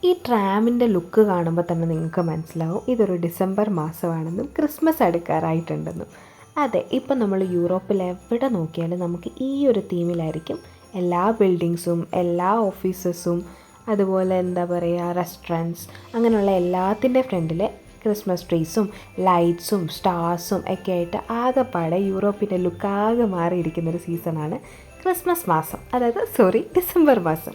ഈ ട്രാമിൻ്റെ ലുക്ക് കാണുമ്പോൾ തന്നെ നിങ്ങൾക്ക് മനസ്സിലാവും ഇതൊരു ഡിസംബർ മാസമാണെന്നും ക്രിസ്മസ് അടുക്കാറായിട്ടുണ്ടെന്നും. അതെ, ഇപ്പം നമ്മൾ യൂറോപ്പിൽ എവിടെ നോക്കിയാലും നമുക്ക് ഈ ഒരു തീമിലായിരിക്കും എല്ലാ ബിൽഡിങ്സും എല്ലാ ഓഫീസസും അതുപോലെ എന്താ പറയുക റെസ്റ്റോറൻറ്റ്സ് അങ്ങനെയുള്ള എല്ലാത്തിൻ്റെ ഫ്രണ്ടിൽ ക്രിസ്മസ് ട്രീസും ലൈറ്റ്സും സ്റ്റാർസും ഒക്കെ ആയിട്ട് ആകെപ്പാടെ യൂറോപ്പിൻ്റെ ലുക്ക് ആകെ മാറിയിരിക്കുന്നൊരു സീസണാണ് ക്രിസ്മസ് മാസം, ഡിസംബർ മാസം.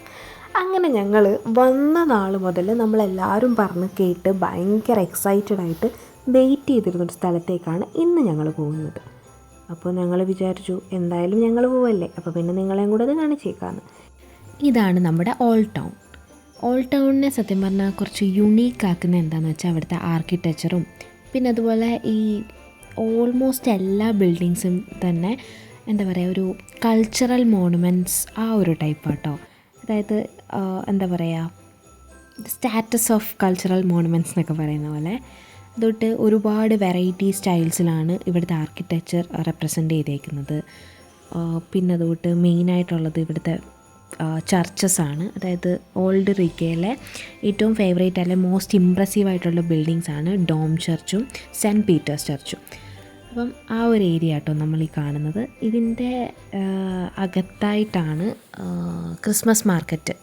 അങ്ങനെ ഞങ്ങൾ വന്ന നാൾ മുതൽ നമ്മളെല്ലാവരും പറഞ്ഞ് കേട്ട് ഭയങ്കര എക്സൈറ്റഡ് ആയിട്ട് വെയിറ്റ് ചെയ്തിരുന്നൊരു സ്ഥലത്തേക്കാണ് ഇന്ന് ഞങ്ങൾ പോകുന്നത്. അപ്പോൾ ഞങ്ങൾ വിചാരിച്ചു എന്തായാലും ഞങ്ങൾ പോവല്ലേ, അപ്പോൾ പിന്നെ നിങ്ങളെയും കൂടെ അത് കാണിച്ചേക്കാമെന്ന്. ഇതാണ് നമ്മുടെ ഓൾഡ് ടൗൺ. ഓൾഡ് ടൗണിനെ സത്യം പറഞ്ഞാൽ കുറച്ച് യുണീക്ക് ആക്കുന്ന എന്താണെന്ന് വെച്ചാൽ അവിടുത്തെ ആർക്കിടെക്ചറും പിന്നെ അതുപോലെ ഈ ഓൾമോസ്റ്റ് എല്ലാ ബിൽഡിങ്സും തന്നെ എന്താ പറയുക ഒരു കൾച്ചറൽ മോണുമെൻറ്റ്സ് ആ ഒരു ടൈപ്പാട്ടോ. അതായത് എന്താ പറയുക സ്റ്റാറ്റസ് ഓഫ് കൾച്ചറൽ മോണുമെൻറ്റ്സ് എന്നൊക്കെ പറയുന്ന പോലെ അതൊട്ട് ഒരുപാട് വെറൈറ്റി സ്റ്റൈൽസിലാണ് ഇവിടുത്തെ ആർക്കിടെക്ചർ റെപ്രസെൻ്റ് ചെയ്തേക്കുന്നത്. പിന്നെ അതുകൊണ്ട് മെയിനായിട്ടുള്ളത് ഇവിടുത്തെ ചർച്ചസാണ്. അതായത് ഓൾഡ് റിഗയിലെ ഏറ്റവും ഫേവറേറ്റ് അല്ലെ മോസ്റ്റ് ഇമ്പ്രസീവ് ആയിട്ടുള്ള ബിൽഡിങ്സാണ് ഡോം ചർച്ചും സെൻറ്റ് പീറ്റേഴ്സ് ചർച്ചും. അപ്പം ആ ഒരു ഏരിയ കേട്ടോ നമ്മൾ ഈ കാണുന്നത്. ഇതിൻ്റെ അകത്തായിട്ടാണ് ക്രിസ്മസ് മാർക്കറ്റ്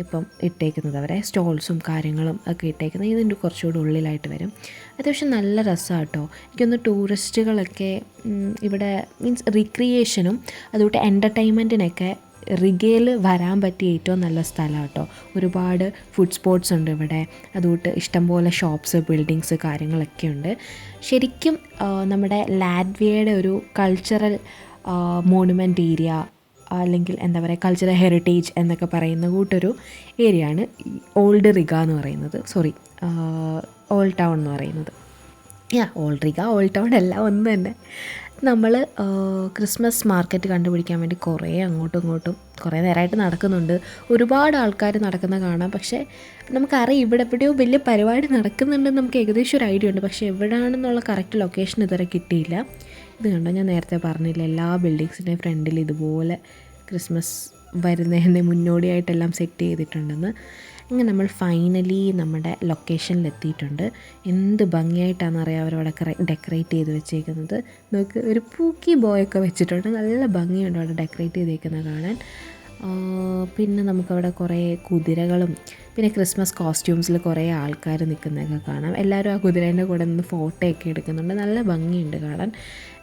ഇപ്പം ഇട്ടേക്കുന്നത്. അവരെ സ്റ്റോൾസും കാര്യങ്ങളും ഒക്കെ ഇട്ടേക്കുന്നത് ഇതിൻ്റെ കുറച്ചുകൂടി ഉള്ളിലായിട്ട് വരും. അത്യാവശ്യം നല്ല രസമാണ് കേട്ടോ. എനിക്കൊന്ന് ടൂറിസ്റ്റുകളൊക്കെ ഇവിടെ മീൻസ് റിക്രിയേഷനും അതുകൊണ്ട് എൻ്റർടൈൻമെൻറ്റിനൊക്കെ റിഗയിൽ വരാൻ പറ്റിയ ഏറ്റവും നല്ല സ്ഥലമാണ് കേട്ടോ. ഒരുപാട് ഫുഡ് സ്പോട്ട്സ് ഉണ്ട് ഇവിടെ, അതുകൊണ്ട് ഇഷ്ടംപോലെ ഷോപ്സ് ബിൽഡിങ്സ് കാര്യങ്ങളൊക്കെ ഉണ്ട്. ശരിക്കും നമ്മുടെ ലാറ്റ്വിയയുടെ ഒരു കൾച്ചറൽ മോണുമെൻ്റ് ഏരിയ അല്ലെങ്കിൽ എന്താ പറയുക കൾച്ചറൽ ഹെറിറ്റേജ് എന്നൊക്കെ പറയുന്ന കൂട്ടൊരു ഏരിയയാണ് ഓൾഡ് റിഗ എന്ന് പറയുന്നത്, ഓൾഡ് ടൗൺ എന്ന് പറയുന്നത്. ഓൾഡ് റിഗ ഓൾഡ് ടൗൺ എല്ലാം ഒന്ന് തന്നെ. നമ്മൾ ക്രിസ്മസ് മാർക്കറ്റ് കണ്ടുപിടിക്കാൻ വേണ്ടി കുറേ അങ്ങോട്ടും ഇങ്ങോട്ടും കുറേ നേരമായിട്ട് നടക്കുന്നുണ്ട്. ഒരുപാട് ആൾക്കാർ നടക്കുന്ന കാണാം. പക്ഷേ നമുക്കറിയാം ഇവിടെ എവിടെയോ വലിയ പരിപാടി നടക്കുന്നുണ്ടെന്ന് നമുക്ക് ഏകദേശം ഒരു ഐഡിയ ഉണ്ട്. പക്ഷേ എവിടെയാണെന്നുള്ള കറക്റ്റ് ലൊക്കേഷൻ ഇതുവരെ കിട്ടിയില്ല. ഇത് കണ്ടോ, ഞാൻ നേരത്തെ പറഞ്ഞില്ല എല്ലാ ബിൽഡിങ്സിൻ്റെയും ഫ്രണ്ടിൽ ഇതുപോലെ ക്രിസ്മസ് വരുന്നതിന് മുന്നോടിയായിട്ടെല്ലാം സെറ്റ് ചെയ്തിട്ടുണ്ടെന്ന്. അങ്ങനെ നമ്മൾ ഫൈനലി നമ്മുടെ ലൊക്കേഷനിലെത്തിയിട്ടുണ്ട്. എന്ത് ഭംഗിയായിട്ടാണെന്നറിയാം അവരവിടെ ഡെക്കറേറ്റ് ചെയ്ത് വെച്ചേക്കുന്നത്. നമുക്ക് ഒരു പൂക്കി ബോയൊക്കെ വെച്ചിട്ടുണ്ട്, നല്ല ഭംഗിയുണ്ട് അവിടെ ഡെക്കറേറ്റ് ചെയ്തേക്കുന്നത് കാണാൻ. പിന്നെ നമുക്കവിടെ കുറേ കുതിരകളും പിന്നെ ക്രിസ്മസ് കോസ്റ്റ്യൂംസിൽ കുറേ ആൾക്കാർ നിൽക്കുന്നതൊക്കെ കാണാം. എല്ലാവരും ആ കുതിരേൻ്റെ കൂടെ നിന്ന് ഫോട്ടോയൊക്കെ എടുക്കുന്നുണ്ട്, നല്ല ഭംഗിയുണ്ട് കാണാൻ.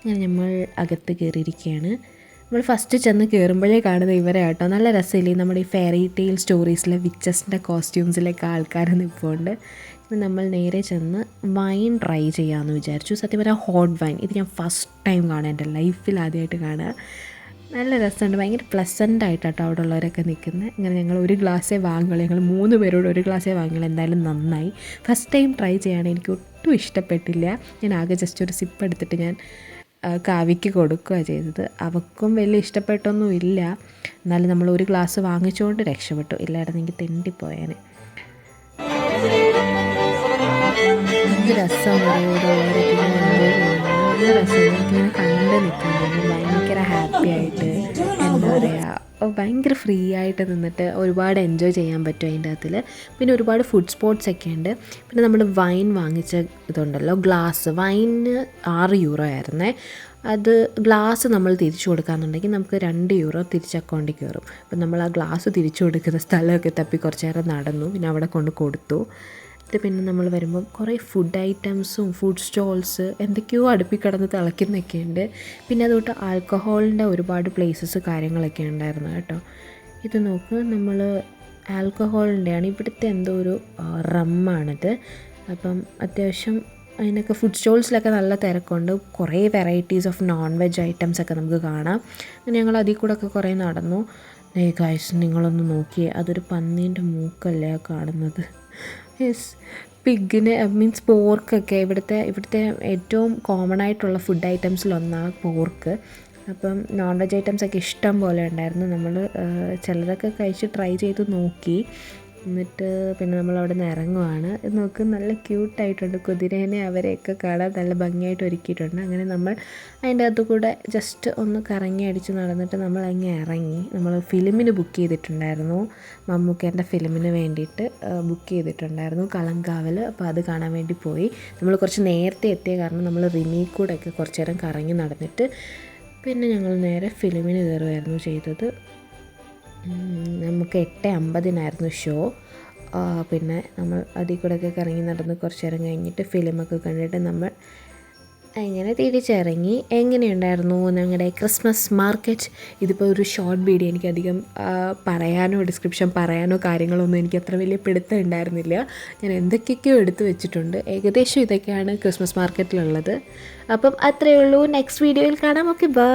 അങ്ങനെ നമ്മൾ അകത്ത് കയറിയിരിക്കുകയാണ്. നമ്മൾ ഫസ്റ്റ് ചെന്ന് കയറുമ്പോഴേ കാണുന്നത് ഇവരെ കേട്ടോ. നല്ല രസമില്ലേ നമ്മുടെ ഈ ഫെയറി ടെയിൽ സ്റ്റോറീസിലെ വിച്ചസിൻ്റെ കോസ്റ്റ്യൂംസിലൊക്കെ ആൾക്കാർ നിൽപ്പുണ്ട്. നമ്മൾ നേരെ ചെന്ന് വൈൻ ട്രൈ ചെയ്യാമെന്ന് വിചാരിച്ചു. സത്യം പറഞ്ഞാൽ ഹോട്ട് വൈൻ ഇത് ഞാൻ ഫസ്റ്റ് ടൈം കാണുക, എൻ്റെ ലൈഫിൽ ആദ്യമായിട്ട് കാണുക. നല്ല രസമുണ്ട്, ഭയങ്കര പ്ലസൻ്റ് ആയിട്ടാട്ടോ അവിടെ ഉള്ളവരൊക്കെ നിൽക്കുന്നത്. അങ്ങനെ ഞങ്ങൾ ഒരു ഗ്ലാസ്സേ വാങ്ങുള്ളൂ, ഞങ്ങൾ 3 പേരോട് ഒരു ഗ്ലാസ്സേ വാങ്ങുള്ളൂ. എന്തായാലും നന്നായി. ഫസ്റ്റ് ടൈം ട്രൈ ചെയ്യാണ്, എനിക്ക് ഒട്ടും ഇഷ്ടപ്പെട്ടില്ല. ഞാൻ ആകെ ജസ്റ്റ് ഒരു സിപ്പ് എടുത്തിട്ട് ഞാൻ കാവ്യയ്ക്ക് കൊടുക്കുകയാണ് ചെയ്തത്. അവൾക്കും വലിയ ഇഷ്ടപ്പെട്ടൊന്നും ഇല്ല. എന്നാലും നമ്മൾ ഒരു ഗ്ലാസ് വാങ്ങിച്ചുകൊണ്ട് രക്ഷപ്പെട്ടു, ഇല്ലായിരുന്നെങ്കിൽ തെണ്ടിപ്പോയാന്. എന്ത് രസമാണ് ഓരോരുത്തരും നല്ല രസം. എനിക്കിങ്ങനെ കണ്ട് നിൽക്കാൻ ഭയങ്കര ഹാപ്പി ആയിട്ട് എന്താ പറയുക ഭയങ്കര ഫ്രീ ആയിട്ട് നിന്നിട്ട് ഒരുപാട് എൻജോയ് ചെയ്യാൻ പറ്റും അതിൻ്റെ അകത്തിൽ. പിന്നെ ഒരുപാട് ഫുഡ് സ്പോട്ട്സ് ഒക്കെ ഉണ്ട്. പിന്നെ നമ്മൾ വൈൻ വാങ്ങിച്ച ഇതുണ്ടല്ലോ ഗ്ലാസ്, വൈന് 6 യൂറോ ആയിരുന്നേ. അത് ഗ്ലാസ് നമ്മൾ തിരിച്ചു കൊടുക്കാമെന്നുണ്ടെങ്കിൽ നമുക്ക് 2 യൂറോ തിരിച്ച് അക്കൗണ്ടിൽ കയറും. അപ്പം നമ്മൾ ആ ഗ്ലാസ് തിരിച്ചു കൊടുക്കുന്ന സ്ഥലമൊക്കെ തപ്പി കുറച്ച് നേരം നടന്നു, പിന്നെ അവിടെ കൊണ്ട് കൊടുത്തു. പിന്നെ നമ്മൾ വരുമ്പം കുറേ ഫുഡ് ഐറ്റംസും ഫുഡ് സ്റ്റോൾസ് എന്തൊക്കെയോ അടുപ്പിക്കിടന്ന് തിളയ്ക്കുന്നൊക്കെ ഉണ്ട്. പിന്നെ അതുകൊണ്ട് ആൽക്കഹോളിൻ്റെ ഒരുപാട് പ്ലേസസ് കാര്യങ്ങളൊക്കെ ഉണ്ടായിരുന്നു കേട്ടോ. ഇത് നോക്ക്, നമ്മൾ ആൽക്കഹോളിൻ്റെയാണ് ഇവിടുത്തെ എന്തോ ഒരു റമ്മാണിത്. അപ്പം അത്യാവശ്യം അതിനൊക്കെ ഫുഡ് സ്റ്റോൾസിലൊക്കെ നല്ല തിരക്കുണ്ട്. കുറേ varieties of non veg items ഒക്കെ നമുക്ക് കാണാം. അങ്ങനെ ഞങ്ങൾ അതിൽ കൂടെ ഒക്കെ കുറേ നടന്നു. ഗൈസ് നിങ്ങളൊന്ന് നോക്കിയേ, അതൊരു പന്നീൻ്റെ മൂക്കല്ലേ ആ കാണുന്നത്. പിഗിന് മീൻസ് പോർക്കൊക്കെ ഇവിടുത്തെ ഏറ്റവും കോമൺ ആയിട്ടുള്ള ഫുഡ് ഐറ്റംസിലൊന്നാണ് പോർക്ക്. അപ്പം നോൺ വെജ് ഐറ്റംസൊക്കെ ഇഷ്ടം പോലെ ഉണ്ടായിരുന്നു. നമ്മൾ ചിലതൊക്കെ കഴിച്ച് ട്രൈ ചെയ്ത് നോക്കി. എന്നിട്ട് പിന്നെ നമ്മൾ അവിടെ നിന്ന് ഇറങ്ങുവാണ്. നോക്ക് നല്ല ക്യൂട്ടായിട്ടുണ്ട്, കുതിരേനെ അവരെയൊക്കെ കാണാൻ നല്ല ഭംഗിയായിട്ട് ഒരുക്കിയിട്ടുണ്ട്. അങ്ങനെ നമ്മൾ അതിൻ്റെ അകത്ത് കൂടെ ജസ്റ്റ് ഒന്ന് കറങ്ങി അടിച്ച് നടന്നിട്ട് നമ്മൾ അങ്ങ് ഇറങ്ങി. നമ്മൾ ഫിലിമിന് ബുക്ക് ചെയ്തിട്ടുണ്ടായിരുന്നു, മമ്മൂക്കേൻ്റെ ഫിലിമിന് വേണ്ടിയിട്ട് ബുക്ക് ചെയ്തിട്ടുണ്ടായിരുന്നു കളങ്കാവൽ. അപ്പോൾ അത് കാണാൻ വേണ്ടി പോയി. നമ്മൾ കുറച്ച് നേരത്തെ എത്തിയ കാരണം നമ്മൾ റിമി കൂടെയൊക്കെ കുറച്ച് നേരം കറങ്ങി നടന്നിട്ട് പിന്നെ ഞങ്ങൾ നേരെ ഫിലിമിന് കയറുമായിരുന്നു ചെയ്തത്. നമുക്ക് 8:50 ഷോ. പിന്നെ നമ്മൾ അതിൽ കൂടെയൊക്കെ കറങ്ങി നടന്ന് കുറച്ച് നേരം കഴിഞ്ഞിട്ട് ഫിലിമൊക്കെ കണ്ടിട്ട് നമ്മൾ അങ്ങനെ തിരിച്ചിറങ്ങി. എങ്ങനെയുണ്ടായിരുന്നു ഞങ്ങളുടെ ക്രിസ്മസ് മാർക്കറ്റ്? ഇതിപ്പോൾ ഒരു ഷോർട്ട് വീഡിയോ, എനിക്കധികം പറയാനോ ഡിസ്ക്രിപ്ഷൻ പറയാനോ കാര്യങ്ങളൊന്നും എനിക്ക് അത്ര വലിയ പിടുത്തം ഉണ്ടായിരുന്നില്ല. ഞാൻ എന്തൊക്കെയൊക്കെയോ എടുത്ത് വെച്ചിട്ടുണ്ട്. ഏകദേശം ഇതൊക്കെയാണ് ക്രിസ്മസ് മാർക്കറ്റിലുള്ളത്. അപ്പം അത്രയേ ഉള്ളൂ. നെക്സ്റ്റ് വീഡിയോയിൽ കാണാം. Okay, by.